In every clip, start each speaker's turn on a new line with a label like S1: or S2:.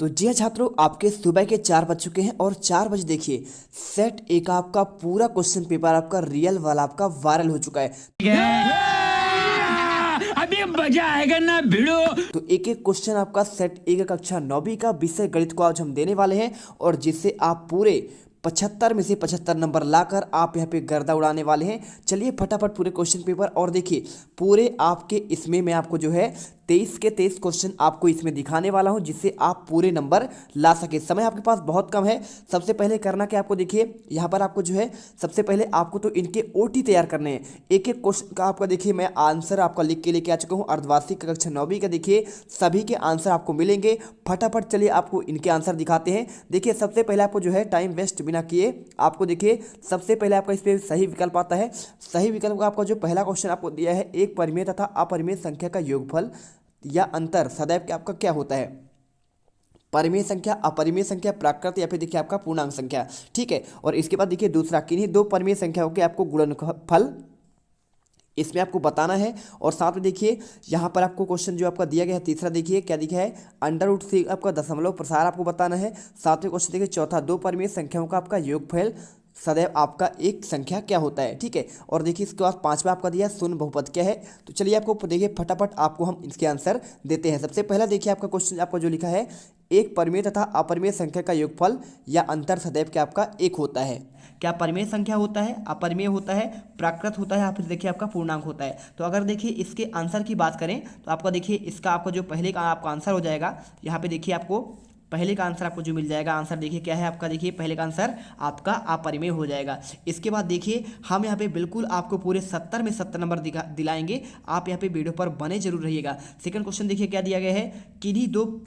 S1: तो जी हाँ छात्रों, आपके सुबह के 4 बज चुके हैं और 4 बजे देखिए सेट ए का आपका पूरा क्वेश्चन पेपर आपका रियल वाला आपका वायरल हो चुका है।
S2: अभी मजा आएगा ना भिड़ो।
S1: तो एक एक क्वेश्चन आपका सेट ए का कक्षा 9वीं का विषय गणित को आज हम देने वाले हैं और जिससे आप पूरे 75 में से 75 नंबर लाकर आप यहाँ पे गर्दा उड़ाने वाले हैं। चलिए फटाफट पूरे क्वेश्चन पेपर और देखिए पूरे आपके इसमें मैं आपको जो है 23 के 23 क्वेश्चन आपको इसमें दिखाने वाला हूं जिससे आप पूरे नंबर ला सके। समय आपके पास बहुत कम है। सबसे पहले करना क्या आपको देखिए यहाँ पर आपको जो है सबसे पहले आपको तो इनके ओटी तैयार करने हैं। एक एक क्वेश्चन का आपका देखिए मैं आंसर आपका लिख के लेके आ चुका हूँ। अर्धवार्षिक कक्षा 9वीं का देखिए सभी के आंसर आपको मिलेंगे। फटाफट चलिए आपको इनके आंसर दिखाते हैं। देखिए सबसे पहले आपको जो है टाइम वेस्ट बिना किए आपको देखिए सबसे पहले आपका इस पर सही विकल्प आता है। सही विकल्प का आपका जो पहला क्वेश्चन आपको दिया है, एक परिमेय तथा अपरिमेय संख्या का योगफल या अंतर सदैव के आपका क्या होता है? परिमेय संख्या, अपरिमेय संख्या, प्राकृत या फिर देखिए आपका पूर्णांक संख्या। ठीक है, और इसके बाद देखिए दूसरा, किन्हीं दो परिमेय संख्याओं के आपको गुणनफल इसमें आपको बताना है। और साथ में देखिए यहाँ पर आपको क्वेश्चन जो आपका दिया गया है तीसरा, देखिए क्या दिखा है, अंडर रूट से आपका दशमलव प्रसार आपको बताना है। साथ में क्वेश्चन देखिए चौथा, दो परिमेय संख्याओं का आपका योगफल सदैव आपका एक संख्या क्या होता है। ठीक है, और देखिए इसके बाद पांचवा आपका दिया शून्य बहुपद क्या है। तो चलिए आपको देखिए फटाफट आपको हम इसके आंसर देते हैं। सबसे पहला देखिए आपका क्वेश्चन आपको जो लिखा है, एक परिमेय तथा अपरिमेय संख्या का योगफल या अंतर सदैव क्या आपका एक होता है। क्या परिमेय संख्या होता है, अपरिमेय होता है, प्राकृत होता है या फिर देखिए आपका पूर्णांक होता है। तो अगर देखिए इसके आंसर की बात करें तो आपका देखिए इसका आपका जो पहले का आपका आंसर हो जाएगा, यहाँ पे देखिए आपको पहले का आंसर आपको जो मिल जाएगा, आंसर देखिए क्या है आपका, देखिए पहले का आंसर आपका अपरिमेय हो जाएगा। इसके बाद देखिए हम यहाँ पे बिल्कुल आपको पूरे 70 में 70 नंबर दिलाएंगे। आप यहाँ पे वीडियो पर बने जरूर रहिएगा। सेकंड क्वेश्चन देखिए क्या दिया गया है, किन्हीं दो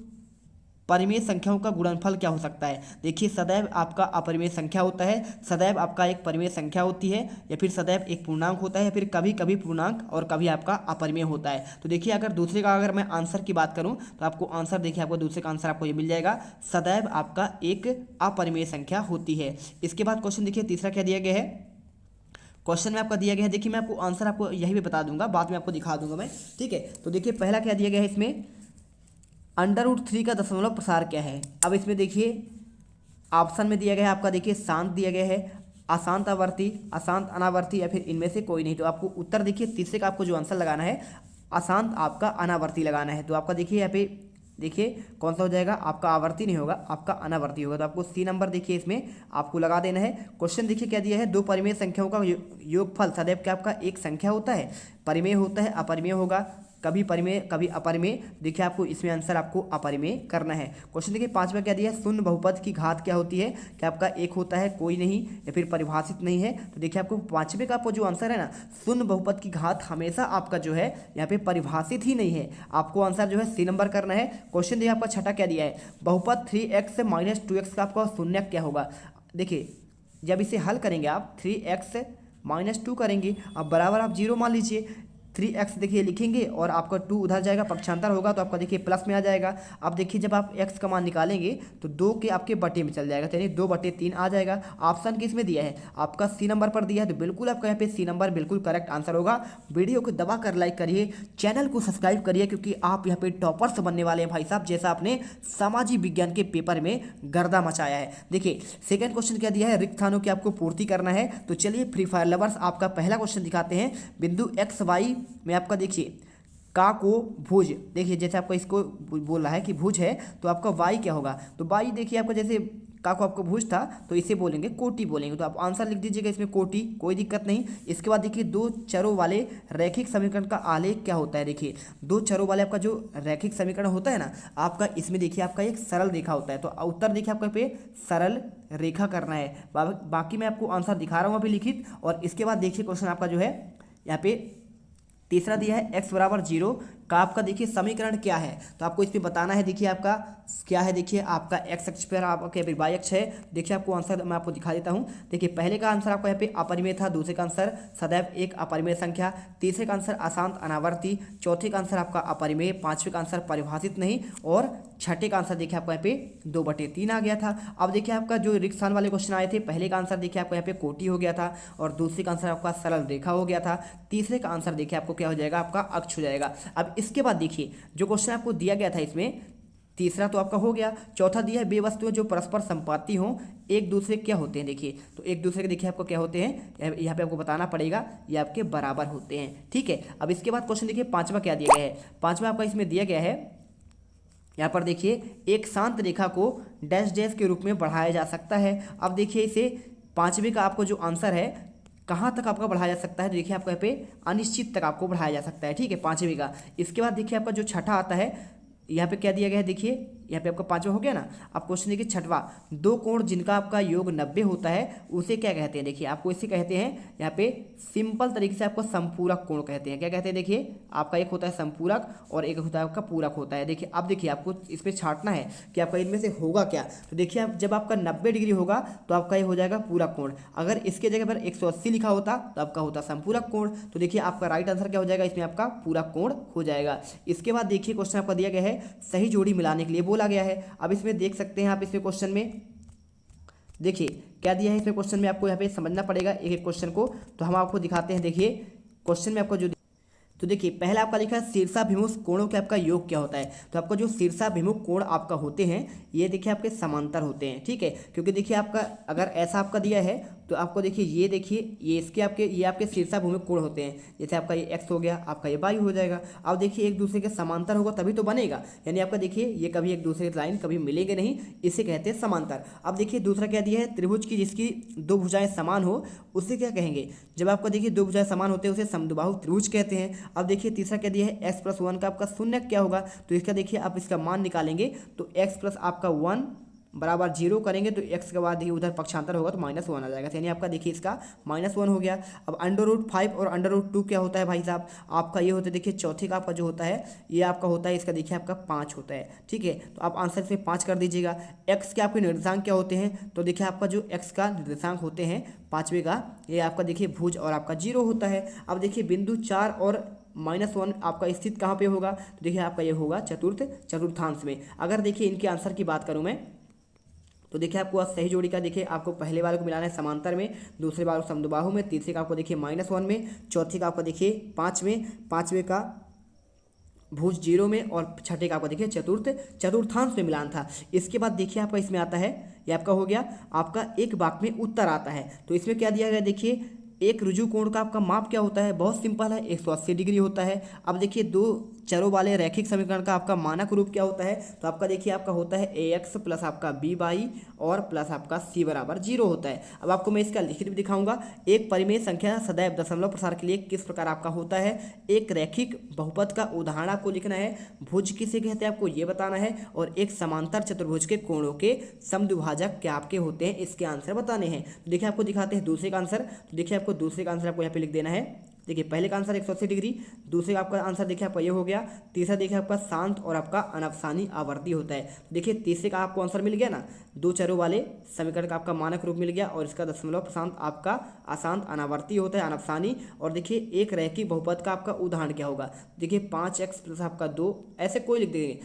S1: परिमेय संख्याओं का गुणनफल क्या हो सकता है। देखिए सदैव आपका अपरिमेय संख्या होता है, सदैव आपका एक परिमेय संख्या होती है, या फिर सदैव एक पूर्णांक होता है, या फिर कभी कभी पूर्णांक और कभी आपका अपरिमेय होता है। तो देखिए अगर दूसरे का अगर मैं आंसर की बात करूं तो आपको आंसर देखिए आपको दूसरे का आंसर आपको ये मिल जाएगा, सदैव आपका एक अपरिमेय संख्या होती है। इसके बाद क्वेश्चन देखिए तीसरा क्या दिया गया है, क्वेश्चन में आपका दिया गया है, देखिए मैं आपको आंसर आपको यही भी बता दूंगा, बाद में आपको दिखा दूंगा मैं। ठीक है, तो देखिए पहला क्या दिया गया है इसमें, अंडर रूट 3 का दशमलव प्रसार क्या है। अब इसमें देखिए ऑप्शन में दिया गया है आपका, देखिए शांत दिया गया है, अशांत आवर्ती, अशांत अनावर्ती, या फिर इनमें से कोई नहीं। तो आपको उत्तर देखिए तीसरे का आपको जो आंसर लगाना है, अशांत आपका अनावर्ती लगाना है। तो आपका देखिए यहाँ पे देखिए कौन सा हो जाएगा, आपका आवर्ती नहीं होगा, आपका अनावर्ती होगा। तो आपको सी नंबर देखिए इसमें आपको लगा देना है। क्वेश्चन देखिए क्या दिया है, दो परिमेय संख्याओं का योगफल सदैव क्या आपका एक संख्या होता है, परिमेय होता है, अपरिमेय होगा, कभी परिमेय कभी अपरिमेय। देखिए आपको इसमें आंसर आपको अपरिमेय करना है। क्वेश्चन देखिए पांचवा क्या दिया है, शून्य बहुपद की घात क्या होती है, क्या आपका एक होता है, कोई नहीं, या फिर परिभाषित नहीं है। तो देखिए आपको पांचवे का आपको जो आंसर है ना, शून्य बहुपद की घात हमेशा आपका जो है यहाँ पे परिभाषित ही नहीं है। आपको आंसर जो है सी नंबर करना है। क्वेश्चन देखिए आपका छठा क्या दिया है, बहुपद 3x - 2x का आपका शून्य क्या होगा। देखिए जब इसे हल करेंगे आप 3x - 2 करेंगे, अब बराबर आप 0 मान लीजिए, 3x देखिए लिखेंगे और आपका 2 उधर जाएगा, पक्षांतर होगा तो आपका देखिए प्लस में आ जाएगा। अब देखिए जब आप x का मान निकालेंगे तो 2 के आपके बटे में चल जाएगा, यानी 2/3 आ जाएगा। ऑप्शन किस में दिया है, आपका सी नंबर पर दिया है। तो बिल्कुल आपका यहाँ पे सी नंबर बिल्कुल करेक्ट आंसर होगा। वीडियो को दबा कर लाइक करिए, चैनल को सब्सक्राइब करिए, क्योंकि आप यहाँ पे टॉपर्स बनने वाले हैं भाई साहब, जैसा आपने सामाजिक विज्ञान के पेपर में गर्दा मचाया है। देखिए सेकंड क्वेश्चन क्या दिया है, रिक्त स्थानों की आपको पूर्ति करना है। तो चलिए फ्री फायर लवर्स आपका पहला क्वेश्चन दिखाते हैं। बिंदु एक्स वाई में आपका देखिए का को भुज, देखिए जैसे आपका इसको बोल रहा है कि भुज है, तो आपका वाई क्या होगा। तो वाई देखिए आपका जैसे का को आपको भुज था तो इसे बोलेंगे कोटि बोलेंगे। तो आप आंसर लिख दीजिएगा इसमें कोटि, कोई दिक्कत नहीं। इसके बाद देखिए दो चरों वाले रैखिक समीकरण का आलेख क्या होता है। देखिए दो चरों वाले आपका जो रैखिक समीकरण होता है ना आपका, इसमें देखिए आपका एक सरल रेखा होता है। तो उत्तर देखिए आपका पे सरल रेखा करना है। बाकी मैं आपको आंसर दिखा रहा हूँ अभी लिखित। और इसके बाद देखिए क्वेश्चन आपका जो है यहाँ पे तीसरा दिया है, x बराबर 0 का आपका देखिए समीकरण क्या है। तो आपको इसमें बताना है, देखिए आपका क्या है, देखिए आपका x अक्ष पर आपका फिर y अक्ष है। देखिए आपको आंसर मैं आपको दिखा देता हूँ। देखिए पहले का आंसर आपका यहाँ पे अपरिमेय था, दूसरे का आंसर सदैव एक अपरिमेय संख्या, तीसरे का आंसर अशांत अनावर्ती, चौथे का आंसर आपका अपरिमेय, पांचवें का आंसर परिभाषित नहीं, और छठे का आंसर देखिए आपको यहाँ पे 2/3 आ गया था। अब देखिए आपका जो रिक्त स्थान वाले क्वेश्चन आए थे, पहले का आंसर देखिए आपको यहाँ पे कोटि हो गया था, और दूसरे का आंसर आपका सरल रेखा हो गया था, तीसरे का आंसर देखिए आपको क्या हो जाएगा, आपका अक्ष हो जाएगा। अब इसके बाद देखिए जो क्वेश्चन आपको दिया गया था इसमें तीसरा तो आपका हो गया। चौथा दिया है, वे वस्तुएं जो परस्पर संपाती हों एक दूसरे क्या होते हैं, देखिए तो एक दूसरे के देखिए आपको क्या होते हैं, यहाँ पे आपको बताना पड़ेगा, ये आपके बराबर होते हैं। ठीक है, अब इसके बाद क्वेश्चन देखिए पांचवा क्या दिया गया है। पांचवा आपका इसमें दिया गया है, यहाँ पर देखिए एक शांत रेखा को डैश डैश के रूप में बढ़ाया जा सकता है। अब देखिए इसे पांचवे का आपको जो आंसर है कहाँ तक आपका बढ़ाया जा सकता है, तो देखिए आपको यहाँ पे अनिश्चित तक आपको बढ़ाया जा सकता है। ठीक है, पांचवे का। इसके बाद देखिए आपका जो छठा आता है, यहाँ पे क्या दिया गया है, देखिए यहाँ पे आपका पांचवा हो गया ना। अब क्वेश्चन देखिए छठवा, दो कोण जिनका आपका योग 90 होता है उसे क्या कहते हैं, देखिए आपको इसे कहते हैं यहाँ पे सिंपल तरीके से आपको संपूरक कोण कहते हैं। क्या कहते हैं, देखिए आपका एक होता है संपूरक और एक होता है आपका पूरक होता है। देखिए अब देखिए आपको इस पर छांटना है कि आपका इनमें से होगा क्या। तो देखिए आप जब आपका 90 डिग्री होगा तो आपका ये हो जाएगा पूरक कोण। अगर इसके जगह पर 180 लिखा होता तो आपका होता संपूरक कोण। तो देखिए आपका राइट आंसर क्या हो जाएगा, इसमें आपका पूरक कोण हो जाएगा। इसके बाद देखिए क्वेश्चन आपका दिया गया है, सही जोड़ी मिलाने के लिए बोला गया है। अब इसमें देख सकते हैं आप, इसमें क्वेश्चन में देखिए क्या दिया है, इसमें क्वेश्चन में आपको यहाँ पे समझना पड़ेगा एक एक क्वेश्चन को। तो हम आपको दिखाते हैं, देखिए क्वेश्चन में आपको जो, तो देखिए पहला आपका लिखा है शीर्षाभिमुख कोणों के आपका योग क्या होता है। तो आपका जो शीर्षाभिमुख कोण आपका होते हैं ये देखिए आपके समांतर होते हैं। ठीक है, क्योंकि देखिए आपका अगर ऐसा आपका दिया है तो आपको देखिए ये देखिए ये इसके आपके ये आपके शीर्षाभिमुख कोण होते हैं। जैसे आपका ये x हो गया, आपका ये y हो जाएगा। अब देखिए एक दूसरे के समांतर होगा तभी तो बनेगा, यानी आपका देखिए ये कभी एक दूसरे की लाइन कभी मिलेंगे नहीं, इसे कहते हैं समांतर। अब देखिए दूसरा क्या दिया है, त्रिभुज की जिसकी दो भुजाएं समान हो उसे क्या कहेंगे, जब आपका देखिए दो भुजाएं समान होते हैं उसे समद्विबाहु त्रिभुज कहते हैं। अब देखिए तीसरा क्या दिया है, x+1 का आपका शून्य क्या होगा, तो इसका देखिए आप इसका मान निकालेंगे तो x प्लस आपका 1 बराबर 0 करेंगे तो x के बाद देखिए उधर पक्षांतर होगा तो -1 आ जाएगा, यानी आपका देखिए इसका -1 हो गया। अब √5 और √2 क्या होता है भाई साहब, आपका ये होता है देखिए चौथे का आपका जो होता है ये आपका होता है, इसका देखिए आपका 5 होता है। ठीक है, तो आप आंसर से 5 कर दीजिएगा। x के आपके निर्देशांक क्या होते हैं, तो देखिए आपका जो x का निर्देशांक होते हैं पाँचवें का, ये आपका देखिए भुज और आपका 0 होता है। अब देखिए बिंदु 4 और -1 आपका स्थित कहाँ पे होगा, तो देखिए आपका ये होगा चतुर्थांश में। अगर देखिए इनके आंसर की बात करूँ मैं तो देखिए आपको सही जोड़ी का देखिए आपको पहले वाले को मिलाना है समांतर में, दूसरे वाले को समद्विबाहु में, तीसरे का आपको देखिए -1 में, चौथे का आपको देखिए 5 में, पाँचवें का भुज 0 में और छठे का आपको देखिए चतुर्थांश में मिलान था। इसके बाद देखिए आपका इसमें आता है, ये आपका हो गया आपका एक वाक्य में उत्तर आता है। तो इसमें क्या दिया गया, देखिए एक रुजु कोण का आपका माप क्या होता है, बहुत सिंपल है, 180 डिग्री होता है। अब देखिए दो चरों वाले रैखिक समीकरण का आपका मानक रूप क्या होता है, तो आपका देखिए आपका होता है ax प्लस आपका by और प्लस आपका c बराबर 0 होता है। अब आपको मैं इसका लिखित भी दिखाऊंगा। एक परिमेय संख्या सदैव दशमलव प्रसार के लिए किस प्रकार आपका होता है, एक रैखिक बहुपद का उदाहरण आपको लिखना है, भुज किसे कहते हैं आपको ये बताना है, और एक समांतर चतुर्भुज के कोणों के समद्विभाजक क्या आपके होते हैं इसके आंसर बताने हैं। तो देखिए आपको दिखाते हैं दूसरे का आंसर। तो देखिए आपको दूसरे का आंसर आपको यहाँ पे लिख देना है। देखिए पहले का आंसर 180 डिग्री, दूसरे का आपका आंसर देखिए आपका ये हो गया, तीसरा देखिए आपका शांत और आपका अनफसानी आवर्ती होता है। देखिए तीसरे का आपको आंसर मिल गया ना, दो चरों वाले समीकरण का आपका मानक रूप मिल गया, और इसका दशमलव प्रशांत आपका अशांत अनावर्ती होता है, अनफसानी। और देखिए एक रैखिक बहुपद का आपका उदाहरण क्या होगा, देखिए 5x प्लस आपका 2 ऐसे कोई लिख देंगे,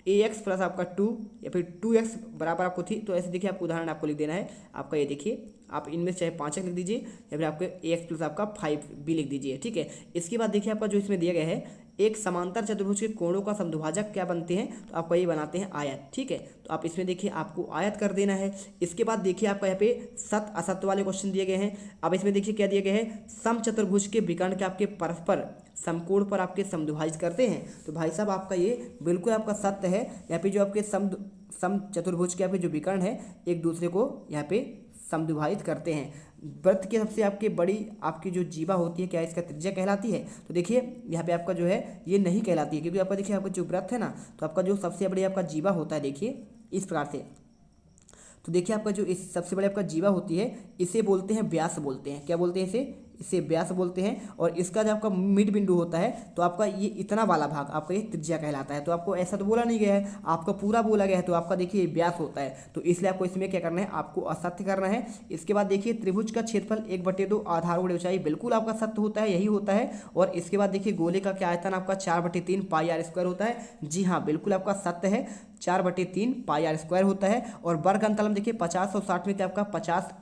S1: ax प्लस आपका 2 या फिर 2x बराबर आपको थी, तो ऐसे देखिए आपको उदाहरण आपको लिख देना है। आपका ये देखिए आप इनमें से चाहे 5x लिख दीजिए या फिर आपके ax प्लस आपका 5 भी लिख दीजिए। ठीक है, इसके बाद देखिए आपका जो इसमें दिया गया है, एक समांतर चतुर्भुज के कोणों का समद्विभाजक क्या बनते हैं, तो आपका ये बनाते हैं आयत। ठीक है, तो आप इसमें देखिए आपको आयत कर देना है। इसके बाद देखिए आपका यहाँ पे सत असत्य वाले क्वेश्चन दिए गए हैं। अब इसमें देखिए क्या दिया गया है, समचतुर्भुज के विकर्ण के आपके परस्पर समकोण पर आपके समद्विभाजित करते हैं। तो भाई साहब आपका ये बिल्कुल आपका सत्य है। यहाँ पे जो आपके समचतुर्भुज के यहाँ पे जो विकर्ण है एक दूसरे को यहाँ पे समद्विभाजित करते हैं। वृत्त की सबसे आपकी बड़ी आपकी जो जीवा होती है क्या इसका त्रिज्या कहलाती है, तो देखिए यहाँ पे आपका जो है ये नहीं कहलाती है, क्योंकि आपका देखिए आपका जो वृत्त है ना, तो आपका जो सबसे बड़ी आपका जीवा होता है देखिए इस प्रकार से। तो देखिए आपका जो इस सबसे बड़ी आपका जीवा होती है इसे बोलते हैं व्यास बोलते हैं। क्या बोलते हैं इसे व्यास बोलते हैं। और इसका जो आपका मिड बिंदु होता है तो आपका ये इतना वाला भाग आपका ये त्रिज्या कहलाता है। तो आपको ऐसा तो बोला नहीं गया है, आपका पूरा बोला गया है, तो आपका देखिए व्यास होता है। तो इसलिए आपको इसमें क्या करना है, आपको असत्य करना है। इसके बाद देखिए त्रिभुज का क्षेत्रफल 1/2 आधार गुणे ऊंचाई, बिल्कुल आपका सत्य होता है, यही होता है। और इसके बाद देखिए गोले का क्या आयतन आपका 4/3 पाई आर स्क्वायर होता है। जी हाँ, बिल्कुल आपका सत्य है, 4/3 पाई आर स्क्वायर होता है। और वर्ग अंतराल में देखिए 50 और 60 में क्या आपका 50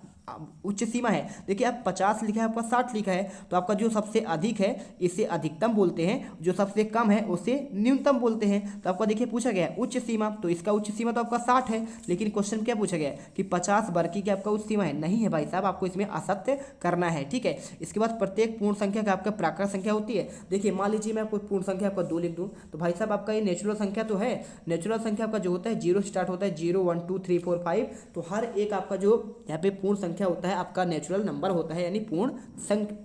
S1: उच्च सीमा है। देखिए आप 50 लिखा है, आपका 60 लिखा है, तो आपका जो सबसे अधिक है इसे अधिकतम बोलते हैं, जो सबसे कम है उसे न्यूनतम बोलते हैं। तो आपका देखिए पूछा गया है उच्च सीमा, तो इसका उच्च सीमा तो आपका 60 है, लेकिन क्वेश्चन क्या पूछा गया है कि 50 वर्ग की क्या आपका उच्च सीमा है? नहीं है भाई साहब, आपको इसमें असत्य करना है। ठीक है, इसके बाद प्रत्येक पूर्ण संख्या का आपका प्राकृत संख्या होती है। देखिए मान लीजिए मैं आपको पूर्ण संख्या आपका 2 लिख दूं, तो भाई साहब आपका ये नेचुरल संख्या तो है, नेचुरल संख्या आपका जो होता है 0 स्टार्ट होता है, 0 1 2 3 4 5, तो हर एक आपका जो यहाँ पे पूर्ण संख्या होता है आपका नेचुरल नंबर होता है, यानी पूर्ण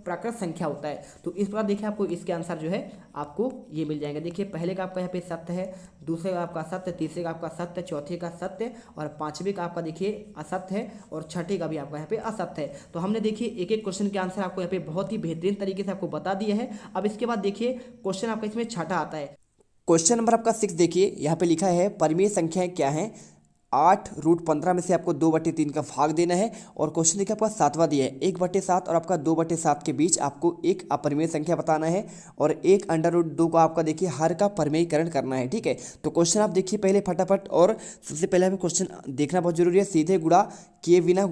S1: प्राकृत संख्या होता है। तो इस प्रकार देखिए आपको इसके आंसर जो है आपको ये मिल जाएंगे। देखिए पहले का आपका यहाँ पे सत्य है, दूसरे का आपका सत्य, तीसरे का आपका सत्य, चौथे का सत्य और पांचवे का आपका देखिए असत्य है और छठे का भी आपका यहाँ पे असत्य है। तो हमने देखिए एक एक क्वेश्चन के आंसर आपको यहाँ पे बहुत ही बेहतरीन तरीके से आपको बता दिया है। अब इसके बाद देखिए क्वेश्चन आपका इसमें छठा आता है। क्वेश्चन नंबर आपका 6 देखिए यहाँ पे लिखा है परिमेय संख्याएं क्या हैं? 8√15 में से आपको 2/3 का भाग देना है। और क्वेश्चन देखिए आपका 7वां दिया है 1/7 और आपका 2/7 के बीच आपको एक अपरिमेय संख्या बताना है और 1√2 को आपका देखिए हर का परिमेयीकरण करना है। ठीक है, तो क्वेश्चन आप देखिए पहले फटाफट, और सबसे पहले हमें क्वेश्चन देखना बहुत जरूरी है। सीधे गुणा किए बिना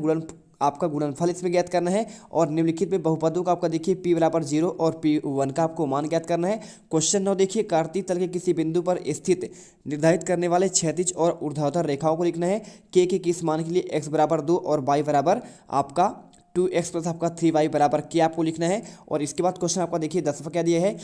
S1: आपका गुणनफल इसमें ज्ञात करना है और निम्नलिखित में बहुपदों का आपका देखिए p बराबर 0 और p1 का आपको मान ज्ञात करना है। क्वेश्चन 9 देखिए कार्तीय तल के किसी बिंदु पर स्थित निर्धारित करने वाले क्षैतिज और ऊर्ध्वाधर रेखाओं को लिखना है। k के किस मान के लिए x बराबर 2 और y बराबर आपका 2x प्लस आपका 3y बराबर k आपको लिखना है। और इसके बाद क्वेश्चन आपका देखिए 10वां क्या दिया है?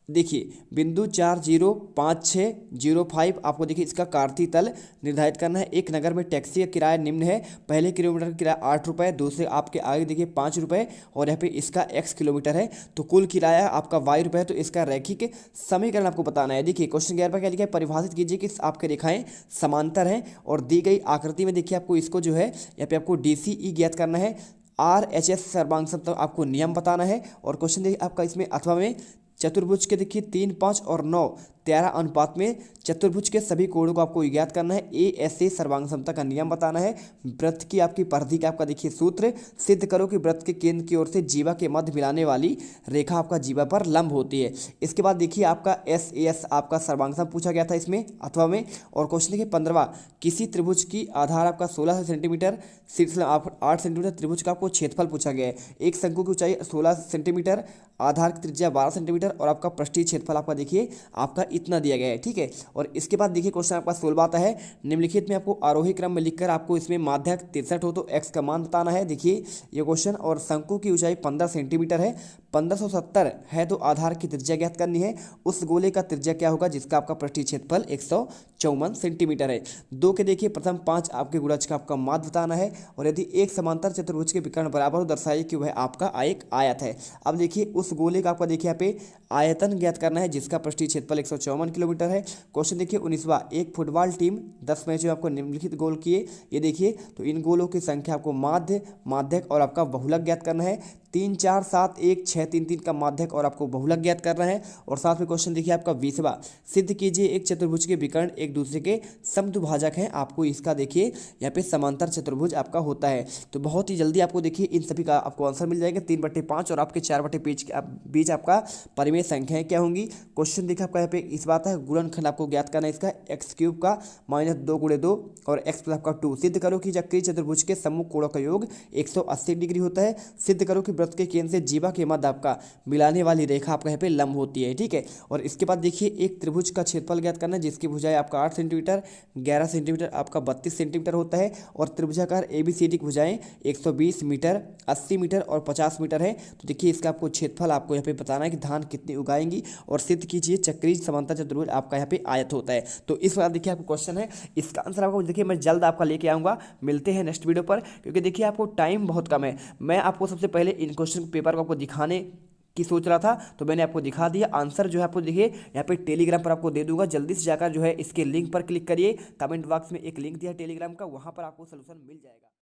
S1: देखिए बिंदु 4,0,5,6,0,5 आपको देखिए इसका कार्तीय तल निर्धारित करना है। एक नगर में टैक्सी का किराया निम्न है, पहले किलोमीटर का किराया 8 रुपये, दूसरे आपके आगे देखिए 5 रुपये और यहाँ पे इसका x किलोमीटर है, तो कुल किराया आपका y रुपये है। तो इसका रैखिक समीकरण आपको बताना है। देखिए क्वेश्चन 11 पर क्या लिखा है? परिभाषित कीजिए कि आपके रेखाएं समांतर हैं और दी गई आकृति में देखिए आपको इसको जो है यहाँ पे आपको DCE ज्ञात करना है। RHS सर्वांग समतल आपको नियम बताना है। और क्वेश्चन देखिए आपका इसमें अथवा में चतुर्भुज के देखिए 3, 5 और 9 13 अनुपात में चतुर्भुज के सभी कोणों को आपको ज्ञात करना है। ASA सर्वांग समता का नियम बताना है। वृत्त की आपकी परिधि का आपका देखिए सूत्र, सिद्ध करो कि वृत्त के केंद्र की ओर से जीवा के मध्य मिलाने वाली रेखा आपका जीवा पर लंब होती है। इसके बाद देखिए आपका SAS आपका सर्वांग सम पूछा गया था इसमें अथवा में। और क्वेश्चन देखिए 15वां, किसी त्रिभुज की आधार आपका 16 सेंटीमीटर, शीर्ष 8 सेंटीमीटर त्रिभुज का आपको क्षेत्रफल पूछा गया है। एक शंकु की ऊंचाई 16 सेंटीमीटर, आधार की त्रिज्या 12 सेंटीमीटर और आपका पृष्ठीय क्षेत्रफल आपका देखिए आपका इतना दिया गया है। ठीक है, और इसके बाद देखिए क्वेश्चन आपका 16वां आता है निम्नलिखित में आपको आरोही क्रम में लिखकर आपको इसमें माध्यक 63 हो तो x का मान बताना है। देखिए ये क्वेश्चन, और शंकु की ऊंचाई 15 सेंटीमीटर है, 1570 है तो आधार की त्रिज्या ज्ञात करनी है। उस गोले का त्रिज्या क्या होगा जिसका आपका पृष्ठीय क्षेत्रफल 154 सेंटीमीटर है। 2 के देखिए प्रथम 5 आपके गुणज का आपका माध्य बताना है। और यदि एक समांतर चतुर्भुज के विकर्ण बराबर हो दर्शाइए कि वह आपका एक आयत है। अब देखिए उस गोले का आपका देखिए यहाँ पे आयतन ज्ञात करना है जिसका पृष्ठीय क्षेत्रफल 154 किलोमीटर है। क्वेश्चन देखिए 19वां, एक फुटबॉल टीम 10 मैच में आपको निम्नलिखित गोल किए, ये देखिए तो इन गोलों की संख्या आपको माध्य, माध्यक और आपका बहुलक ज्ञात करना है। 3, 4, 7, 1, 6, 3, 3 का माध्यक और आपको बहुलक ज्ञात करना है। और साथ में क्वेश्चन देखिए आपका 20वां, सिद्ध कीजिए एक चतुर्भुज के विकर्ण एक दूसरे के समद्विभाजक हैं। आपको इसका देखिए यहाँ पे समांतर चतुर्भुज आपका होता है। तो बहुत ही जल्दी आपको देखिए इन सभी का आपको आंसर मिल जाएगा। 3/5 और आपके 4/5 के बीच आपका परिमेय संख्याएं क्या होंगी। क्वेश्चन देखिए आपका यहाँ पे इस बात है गुणनखंड आपको ज्ञात करना है इसका x³ का -2 × 2 और x प्लस आपका 2। सिद्ध करो कि चक्रीय चतुर्भुज के सम्मुख कोणों का योग 180 डिग्री होता है। सिद्ध करो कि वृत्त के केंद्र से जीवा के मध्य आपका मिलाने वाली रेखा आपका यहाँ पे लंब होती है। ठीक है, और इसके बाद देखिए एक त्रिभुज का क्षेत्रफल ज्ञात करना है जिसकी भुजाएं आपका 8 सेंटीमीटर, 11 सेंटीमीटर, आपका 32 सेंटीमीटर होता है। और त्रिभुजाकार ABCD की भुजाएं 120 मीटर, 80 मीटर और 50 मीटर है। तो देखिए इसका आपको क्षेत्रफल आपको यहाँ पे बताना है कि धान कितनी उगाएंगी। और सिद्ध कीजिए चक्रीय समांतर चतुर्भुज आपका यहाँ पे आयत होता है। तो इस बार देखिए आपको क्वेश्चन है, इसका आंसर आपको देखिए मैं जल्द आपका लेके आऊँगा। मिलते हैं नेक्स्ट वीडियो पर, क्योंकि देखिए आपको टाइम बहुत कम है। मैं आपको सबसे पहले इन क्वेश्चन पेपर को आपको दिखाने की सोच रहा था, तो मैंने आपको दिखा दिया। आंसर जो है आपको देखिए यहाँ पे टेलीग्राम पर आपको दे दूंगा। जल्दी से जाकर जो है इसके लिंक पर क्लिक करिए। कमेंट बॉक्स में एक लिंक दिया है टेलीग्राम का, वहाँ पर आपको सोल्यूशन मिल जाएगा।